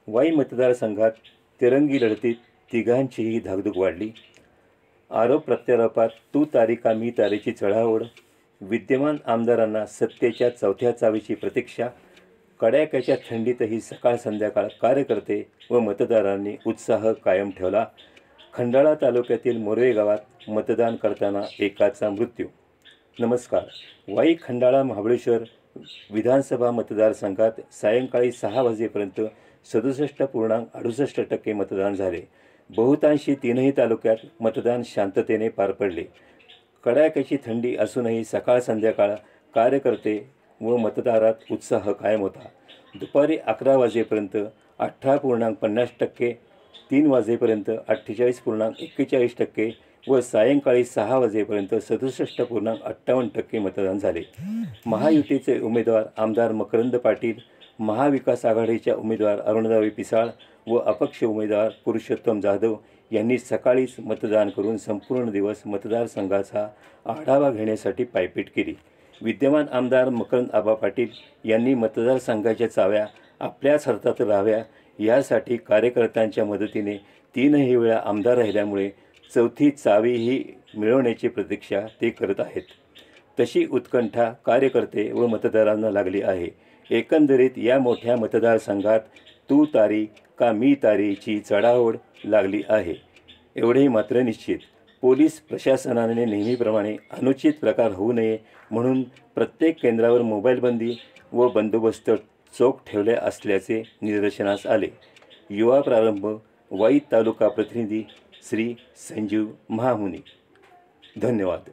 वाई मतदारसंघात तिरंगी लढतीत तिघांचीही धाकधूक वाढली। आरोप प्रत्यारोपात तू तारी का मी तारीची चढाओढ, विद्यमान आमदारांना सत्तेच्या चौथ्या चावीची प्रतीक्षा, कड्याक्याच्या थंडीतही सकाळ संध्याकाळ कार्यकर्ते व मतदारांनी उत्साह कायम ठेवला। खंडाळा तालुक्यातील मोरवे गावात मतदान करताना एकाचा मृत्यू। नमस्कार। वाई खंडाळा महाबळेश्वर विधानसभा मतदारसंघात सायंकाळी 6 वाजेपर्यंत 67.68% मतदान झाले। बहुतांशी तीनही तालुक्यात मतदान शांततेने पार पडले। कडाक्याची थंडी असूनही सकाळ संध्याकाळ कार्यकर्ते व मतदारात उत्साह कायम होता। दुपारी 11 वाजेपर्यंत 18.50%, 3 वाजेपर्यंत 48.41% व सायंकाळी 6 वाजेपर्यंत 67.58% मतदान झाले। महायुतीचे उमेदवार आमदार मकरंद पाटील, महाविकास आघाडीच्या उमेदवार अरुणदाई पिसाळ व अपक्ष उमेदवार पुरुषोत्तम जाधव यांनी सकाळीच मतदान करून संपूर्ण दिवस मतदारसंघाचा आढावा घेण्यासाठी पायपीट केली। विद्यमान आमदार मकरंद आबा पाटील यांनी मतदारसंघाच्या चाव्या आपल्याच हातात राहाव्या यासाठी कार्यकर्त्यांच्या मदतीने 3ही वेळा आमदार राहिल्यामुळे चौथी चावीही मिळवण्याची प्रतीक्षा ते करत आहेत। तशी उत्कंठा कार्यकर्ते व मतदारांना लागली आहे। एकंदरीत या मोठ्या मतदारसंघात तू तारी का मी तारीची चढाओढ लागली आहे। एवढे मात्र निश्चित, पोलीस प्रशासनाने नेहमीप्रमाणे अनुचित प्रकार होऊ नये म्हणून प्रत्येक केंद्रावर मोबाईल बंदी व बंदोबस्त चोख ठेवले असल्याचे निदर्शनास आले। युवा प्रारंभ वाई तालुका प्रतिनिधी श्री संजीव महामुनी। धन्यवाद।